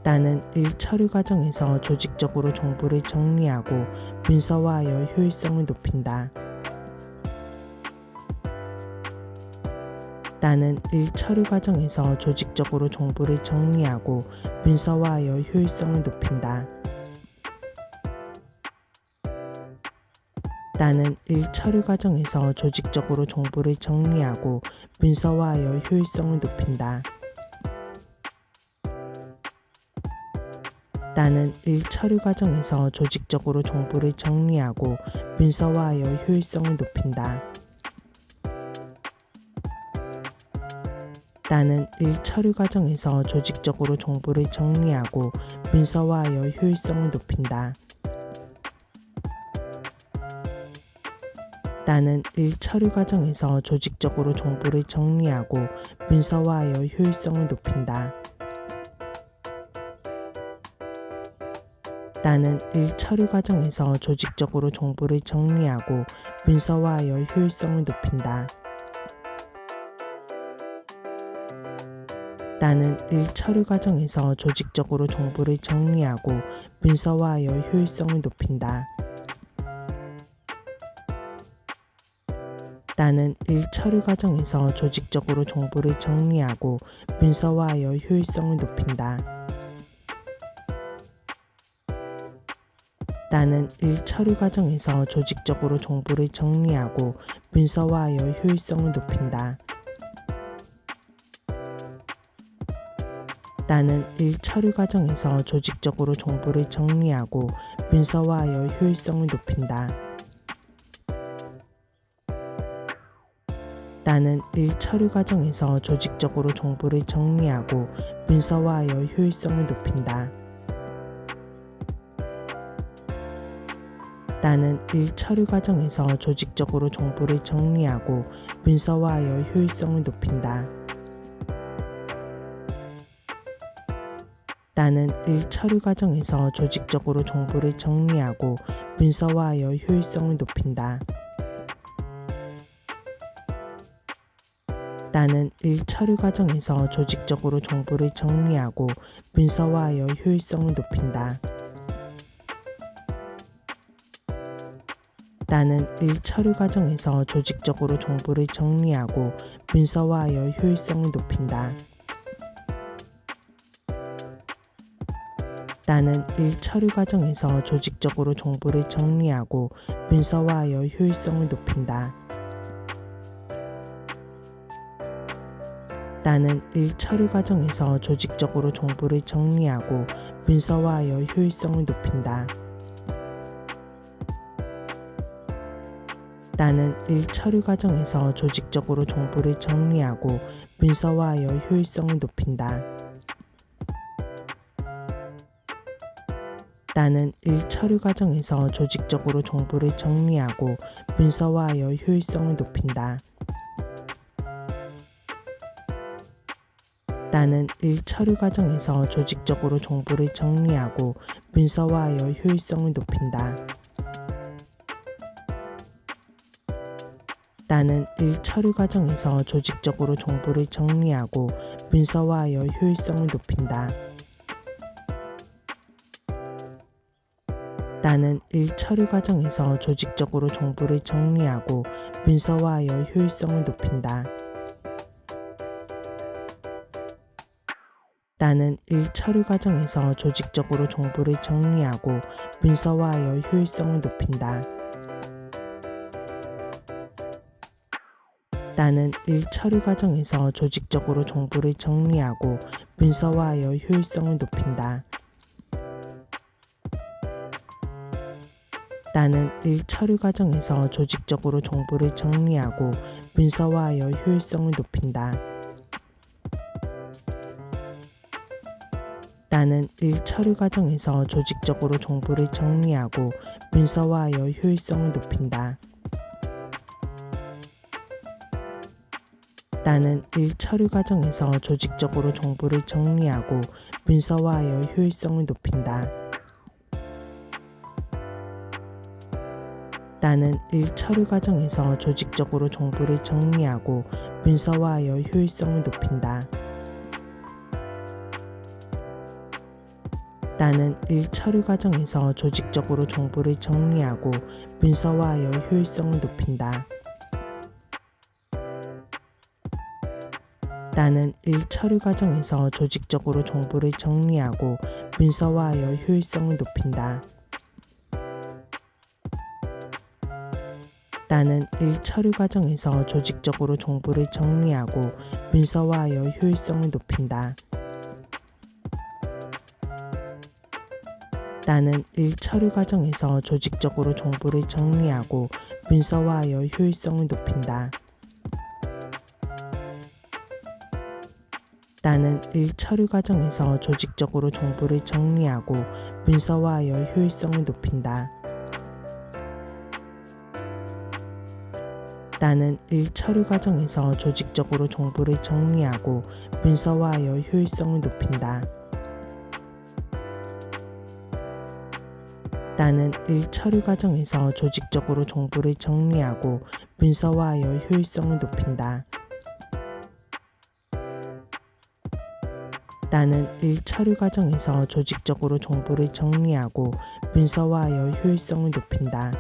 나는 일 처리 과정에서 조직적으로 정보를 정리하고 문서화하여 효율성을 높인다. 나는 일 처리 과정에서 조직적으로 정보를 정리하고 문서화하여 효율성을 높인다. 나는 일 처리 과정에서 조직적으로 정보를 정리하고 문서화하여 효율성을 높인다. 나는 일 처리 과정에서 조직적으로 정보를 정리하고 문서화하여 효율성을 높인다. 나는 일 처리 과정에서 조직적으로 정보를 정리하고 문서화하여 효율성을 높인다. 나는 일 처리 과정에서 조직적으로 정보를 정리하고 문서화하여 효율성을 높인다. 나는 일 처리 과정에서 조직적으로 정보를 정리하고 문서화하여 효율성을 높인다. 나는 일 처리 과정에서 조직적으로 정보를 정리하고 문서화하여 효율성을 높인다. 나는 일 처리 과정에서 조직적으로 정보를 정리하고 문서화하여 효율성을 높인다. 나는 일 처리 과정에서 조직적으로 정보를 정리하고 문서화하여 효율성을 높인다. 나는 일 처리 과정에서 조직적으로 정보를 정리하고 문서화하여 효율성을 높인다. 나는 일 처리 과정에서 조직적으로 정보를 정리하고 문서화하여 효율성을 높인다. 나는 일 처리 과정에서 조직적으로 정보를 정리하고 문서화하여 효율성을 높인다. 나는 일 처리 과정에서 조직적으로 정보를 정리하고 문서화하여 효율성을 높인다. 나는 일 처리 과정에서 조직적으로 정보를 정리하고 문서화하여 효율성을 높인다. 나는 일 처리 과정에서 조직적으로 정보를 정리하고 문서화하여 효율성을 높인다. 나는 일 처리 과정에서 조직적으로 정보를 정리하고 문서화하여 효율성을 높인다. 나는 일 처리 과정에서 조직적으로 정보를 정리하고 문서화하여 효율성을 높인다. 나는 일 처리 과정에서 조직적으로 정보를 정리하고 문서화하여 효율성을 높인다. 나는 일 처리 과정에서 조직적으로 정보를 정리하고 문서화하여 효율성을 높인다. 나는 일 처리 과정에서 조직적으로 정보를 정리하고 문서화하여 효율성을 높인다. 나는 일 처리 과정에서 조직적으로 정보를 정리하고 문서화하여 효율성을 높인다. 나는 일 처리 과정에서 조직적으로 정보를 정리하고 문서화하여 효율성을 높인다. 나는 일 처리 과정에서 조직적으로 정보를 정리하고 문서화하여 효율성을 높인다. 나는 일 처리 과정에서 조직적으로 정보를 정리하고 문서화하여 효율성을 높인다. 나는 일 처리 과정에서 조직적으로 정보를 정리하고 문서화하여 효율성을 높인다. 나는 일 처리 과정에서 조직적으로 정보를 정리하고 문서화하여 효율성을 높인다. 나는 일 처리 과정에서 조직적으로 정보를 정리하고 문서화하여 효율성을 높인다. 나는 일 처리 과정에서 조직적으로 정보를 정리하고 문서화하여 효율성을 높인다. 나는 일 처리 과정에서 조직적으로 정보를 정리하고 문서화하여 효율성을 높인다. 나는 일 처리 과정에서 조직적으로 정보를 정리하고 문서화하여 효율성을 높인다. 나는 일 처리 과정에서 조직적으로 정보를 정리하고 문서화하여 효율성을 높인다. 나는 일 처리 과정에서 조직적으로 정보를 정리하고 문서화하여 효율성을 높인다. 나는 일 처리 과정에서 조직적으로 정보를 정리하고 문서화하여 효율성을 높인다. 나는 일 처리 과정에서 조직적으로 정보를 정리하고 문서화하여 효율성을 높인다. 나는 일 처리 과정에서 조직적으로 정보를 정리하고 문서화하여 효율성을 높인다. 나는 일 처리 과정에서 조직적으로 정보를 정리하고 문서화하여 효율성을 높인다.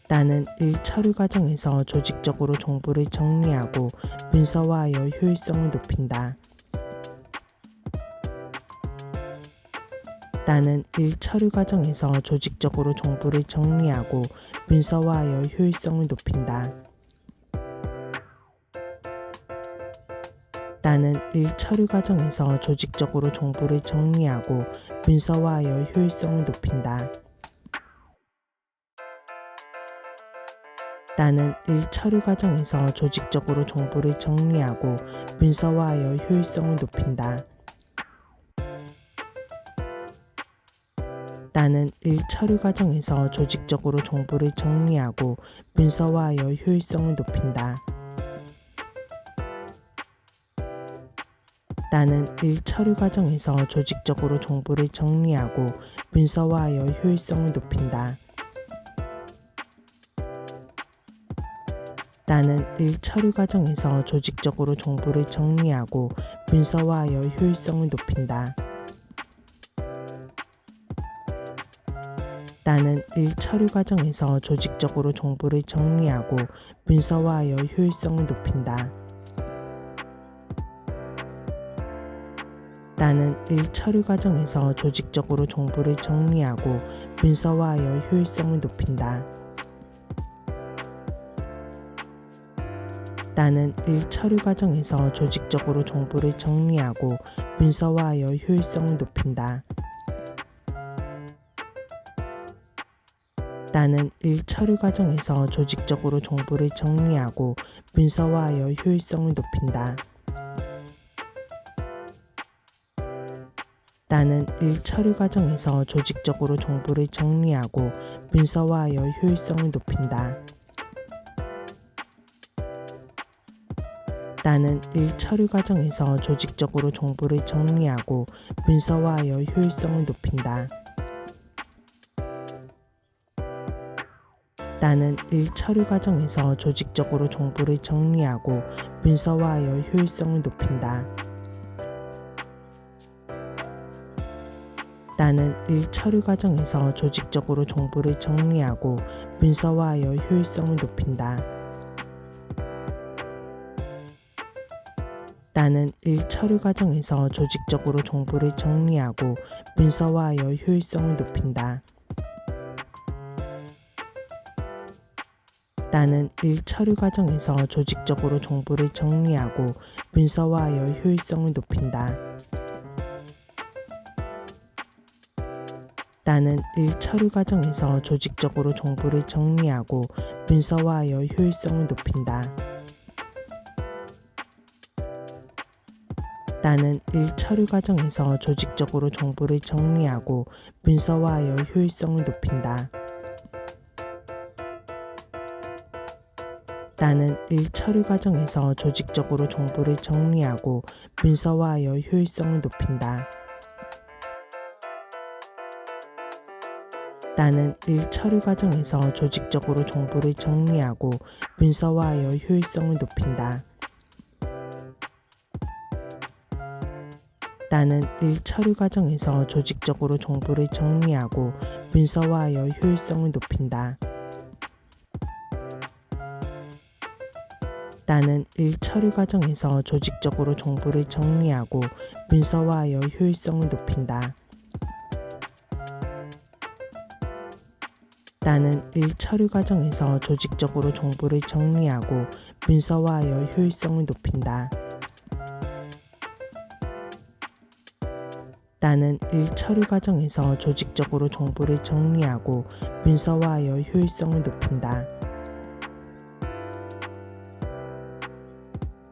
나는 일 처리 과정에서 조직적으로 정보를 정리하고 문서화하여 효율성을 높인다. 나는 일 처리 과정에서 조직적으로 정보를 정리하고 문서화하여 효율성을 높인다. 나는 일 처리 과정에서 조직적으로 정보를 정리하고 문서화하여 효율성을 높인다. 나는 일 처리 과정에서 조직적으로 정보를 정리하고 문서화하여 효율성을 높인다. 나는 일 처리 과정에서 조직적으로 정보를 정리하고 문서화하여 효율성을 높인다. 나는 일 처리 과정에서 조직적으로 정보를 정리하고 문서화하여 효율성을 높인다. 나는 일 처리 과정에서 조직적으로 정보를 정리하고 문서화하여 효율성을 높인다. 나는 일 처리 과정에서 조직적으로 정보를 정리하고 문서화하여 효율성을 높인다. 나는 일 처리 과정에서 조직적으로 정보를 정리하고 문서화하여 효율성을 높인다. 나는 일 처리 과정에서 조직적으로 정보를 정리하고 문서화하여 효율성을 높인다. 나는 일 처리 과정에서 조직적으로 정보를 정리하고 문서화하여 효율성을 높인다. 나는 일 처리 과정에서 조직적으로 정보를 정리하고 문서화하여 효율성을 높인다. 나는 일 처리 과정에서 조직적으로 정보를 정리하고 문서화하여 효율성을 높인다. 나는 일 처리 과정에서 조직적으로 정보를 정리하고 문서화하여 효율성을 높인다. 나는 일 처리 과정에서 조직적으로 정보를 정리하고 문서화하여 효율성을 높인다. 나는 일 처리 과정에서 조직적으로 정보를 정리하고 문서화하여 효율성을 높인다. 나는 일 처리 과정에서 조직적으로 정보를 정리하고 문서화하여 효율성을 높인다. 나는 일 처리 과정에서 조직적으로 정보를 정리하고 문서화하여 효율성을 높인다. 나는 일 처리 과정에서 조직적으로 정보를 정리하고 문서화하여 효율성을 높인다. 나는 일 처리 과정에서 조직적으로 정보를 정리하고 문서화하여 효율성을 높인다. 나는 일 처리 과정에서 조직적으로 정보를 정리하고 문서화하여 효율성을 높인다. 나는 일 처리 과정에서 조직적으로 정보를 정리하고 문서화하여 효율성을 높인다. 나는 일 처리 과정에서 조직적으로 정보를 정리하고 문서화하여 효율성을 높인다. 나는 일 처리 과정에서 조직적으로 정보를 정리하고 문서화하여 효율성을 높인다. 나는 일 처리 과정에서 조직적으로 정보를 정리하고 문서화하여 효율성을 높인다.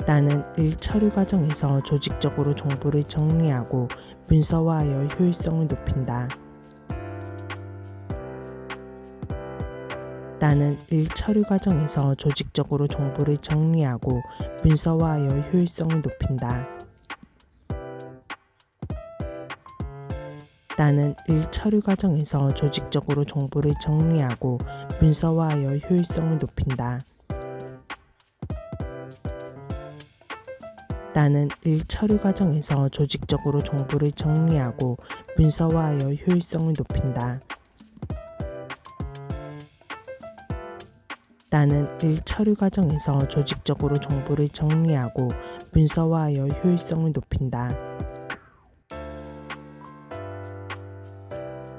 나는 일 처리 과정에서 조직적으로 정보를 정리하고 문서화하여 효율성을 높인다. 나는 일 처리 과정에서 조직적으로 정보를 정리하고 문서화하여 효율성을 높인다. 나는 일 처리 과정에서 조직적으로 정보를 정리하고 문서화하여 효율성을 높인다. 나는 일 처리 과정에서 조직적으로 정보를 정리하고 문서화하여 효율성을 높인다. 나는 일 처리 과정에서 조직적으로 정보를 정리하고 문서화하여 효율성을 높인다.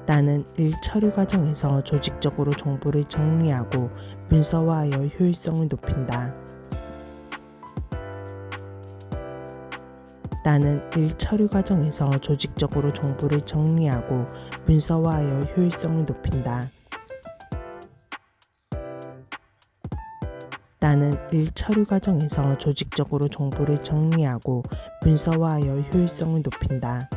나는 일 처리 과정에서 조직적으로 정보를 정리하고 문서화하여 효율성을 높인다. 나는 일 처리 과정에서 조직적으로 정보를 정리하고 문서화하여 효율성을 높인다. 나는 일 처리 과정에서 조직적으로 정보를 정리하고 문서화하여 효율성을 높인다.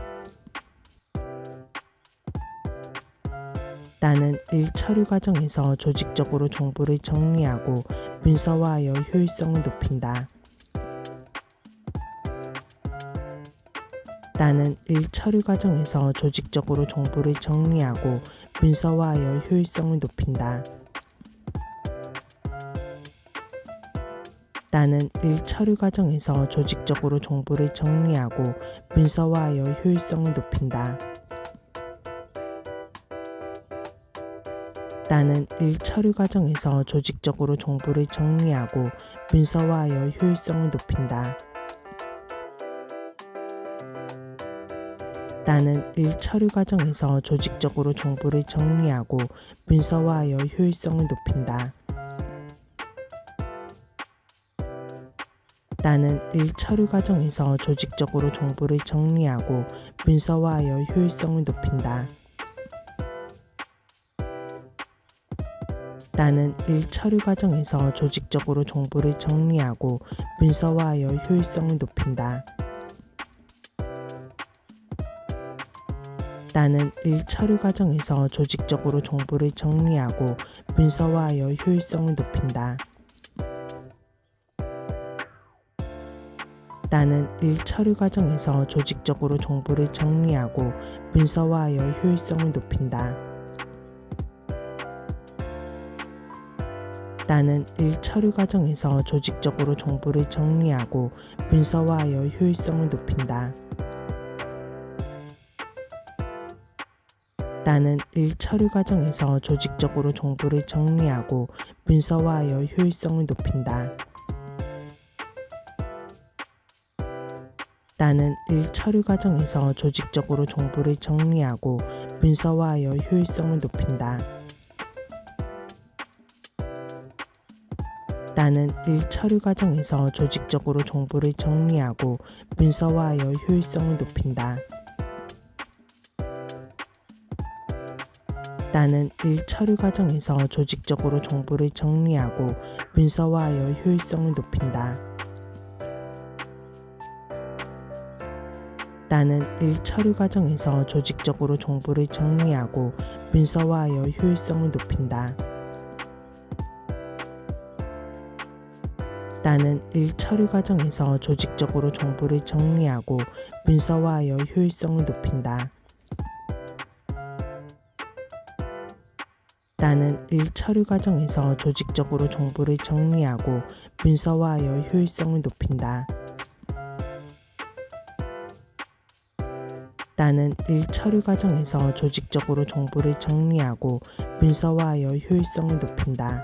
나는 일 처리 과정에서 조직적으로 정보를 정리하고 문서화하여 효율성을 높인다. 나는 일 처리 과정에서 조직적으로 정보를 정리하고 문서화하여 효율성을 높인다. 나는 일 처리 과정에서 조직적으로 정보를 정리하고 문서화하여 효율성을 높인다. 나는 일 처리 과정에서 조직적으로 정보를 정리하고 문서화하여 효율성을 높인다. 나는 일 처리 과정에서 조직적으로 정보를 정리하고 문서화하여 효율성을 높인다. 나는 일 처리 과정에서 조직적으로 정보를 정리하고 문서화하여 효율성을 높인다. 나는 일 처리 과정에서 조직적으로 정보를 정리하고 문서화하여 효율성을 높인다. 나는 일 처리 과정에서 조직적으로 정보를 정리하고 문서화하여 효율성을 높인다. 나는 일 처리 과정에서 조직적으로 정보를 정리하고 문서화하여 효율성을 높인다. 나는 일 처리 과정에서 조직적으로 정보를 정리하고 문서화하여 효율성을 높인다. 나는 일 처리 과정에서 조직적으로 정보를 정리하고 문서화하여 효율성을 높인다. 나는 일 처리 과정에서 조직적으로 정보를 정리하고 문서화하여 효율성을 높인다. 나는 일 처리 과정에서 조직적으로 정보를 정리하고 문서화하여 효율성을 높인다. 나는 일 처리 과정에서 조직적으로 정보를 정리하고 문서화하여 효율성을 높인다. 나는 일 처리 과정에서 조직적으로 정보를 정리하고 문서화하여 효율성을 높인다. 나는 일 처리 과정에서 조직적으로 정보를 정리하고 문서화하여 효율성을 높인다. 나는 일 처리 과정에서 조직적으로 정보를 정리하고 문서화하여 효율성을 높인다. 나는 일 처리 과정에서 조직적으로 정보를 정리하고 문서화하여 효율성을 높인다.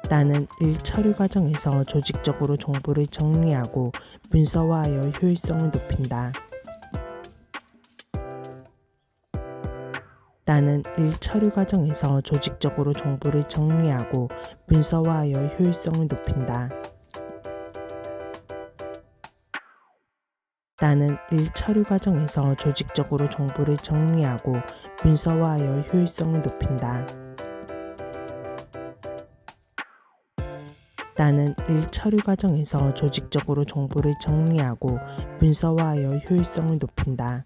나는 일 처리 과정에서 조직적으로 정보를 정리하고 문서화하여 효율성을 높인다. 나는 일 처리 과정에서 조직적으로 정보를 정리하고 문서화하여 효율성을 높인다. 나는 일 처리 과정에서 조직적으로 정보를 정리하고 문서화하여 효율성을 높인다. 나는 일 처리 과정에서 조직적으로 정보를 정리하고 문서화하여 효율성을 높인다.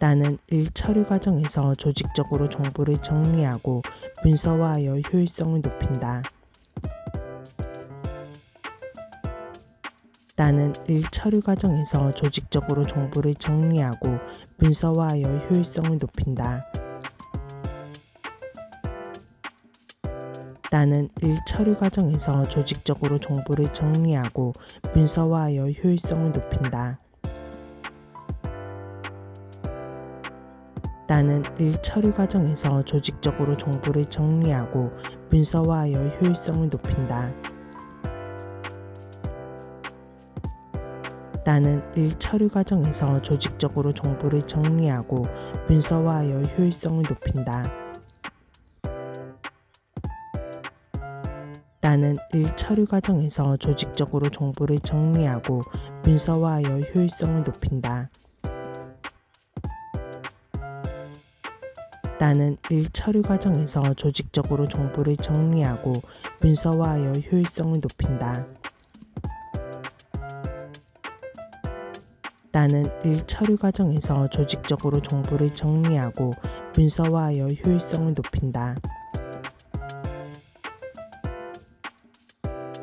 나는 일 처리 과정에서 조직적으로 정보를 정리하고 문서화하여 효율성을 높인다. 나는 일 처리 과정에서 조직적으로 정보를 정리하고 문서화하여 효율성을 높인다. 나는 일 처리 과정에서 조직적으로 정보를 정리하고 문서화하여 효율성을 높인다. 나는 일 처리 과정에서 조직적으로 정보를 정리하고 문서화하여 효율성을 높인다. 나는 일 처리 과정에서 조직적으로 정보를 정리하고 문서화하여 효율성을 높인다. 나는 일 처리 과정에서 조직적으로 정보를 정리하고 문서화하여 효율성을 높인다. 나는 일 처리 과정에서 조직적으로 정보를 정리하고 문서화하여 효율성을 높인다. 나는 일 처리 과정에서 조직적으로 정보를 정리하고 문서화하여 효율성을 높인다.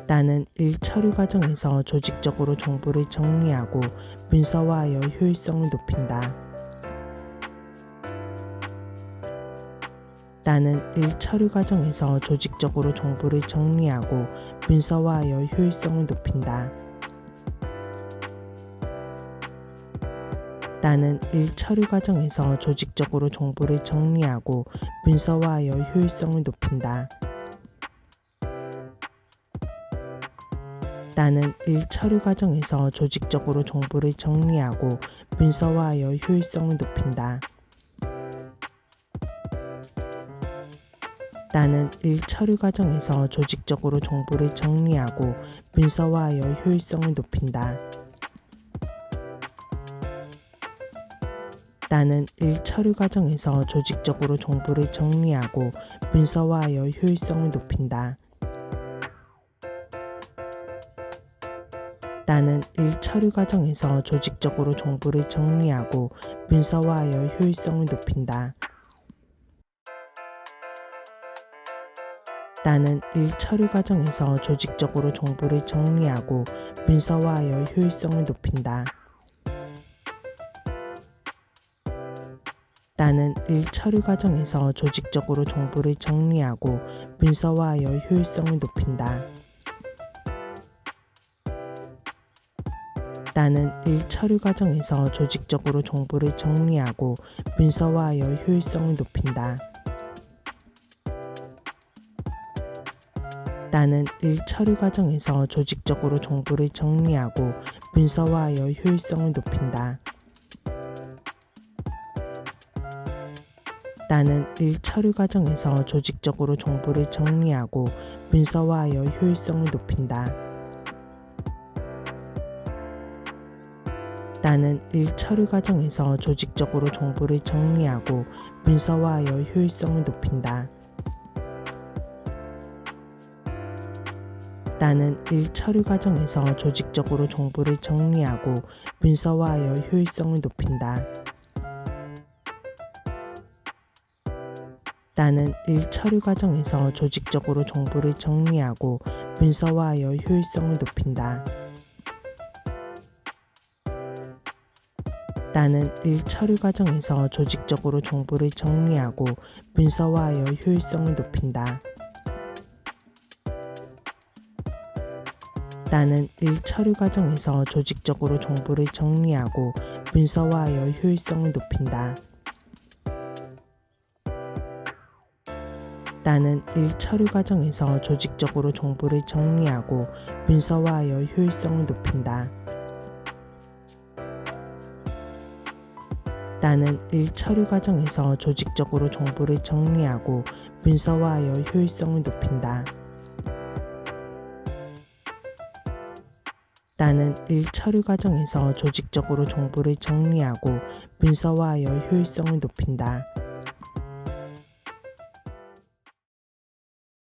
나는 일 처리 과정에서 조직적으로 정보를 정리하고 문서화하여 효율성을 높인다. 나는 일 처리 과정에서 조직적으로 정보를 정리하고 문서화하여 효율성을 높인다. 나는 일 처리 과정에서 조직적으로 정보를 정리하고 문서화하여 효율성을 높인다. 나는 일 처리 과정에서 조직적으로 정보를 정리하고 문서화하여 효율성을 높인다. 나는 일 처리 과정에서 조직적으로 정보를 정리하고 문서화하여 효율성을 높인다. 나는 일 처리 과정에서 조직적으로 정보를 정리하고 문서화하여 효율성을 높인다. 나는 일 처리 과정에서 조직적으로 정보를 정리하고 문서화하여 효율성을 높인다. 나는 일 처리 과정에서 조직적으로 정보를 정리하고 문서화하여 효율성을 높인다. 나는 일 처리 과정에서 조직적으로 정보를 정리하고 문서화하여 효율성을 높인다. 나는 일 처리 과정에서 조직적으로 정보를 정리하고 문서화하여 효율성을 높인다. 나는 일 처리 과정에서 조직적으로 정보를 정리하고 문서화하여 효율성을 높인다. 나는 일 처리 과정에서 조직적으로 정보를 정리하고 문서화하여 효율성을 높인다. 나는 일 처리 과정에서 조직적으로 정보를 정리하고 문서화하여 효율성을 높인다. 나는 일 처리 과정에서 조직적으로 정보를 정리하고 문서화하여 효율성을 높인다. 나는 일 처리 과정에서 조직적으로 정보를 정리하고 문서화하여 효율성을 높인다. 나는 일 처리 과정에서 조직적으로 정보를 정리하고 문서화하여 효율성을 높인다. 나는 일 처리 과정에서 조직적으로 정보를 정리하고 문서화하여 효율성을 높인다. 나는 일 처리 과정에서 조직적으로 정보를 정리하고 문서화하여 효율성을 높인다. 나는 일 처리 과정에서 조직적으로 정보를 정리하고 문서화하여 효율성을 높인다. 나는 일 처리 과정에서 조직적으로 정보를 정리하고 문서화하여 효율성을 높인다.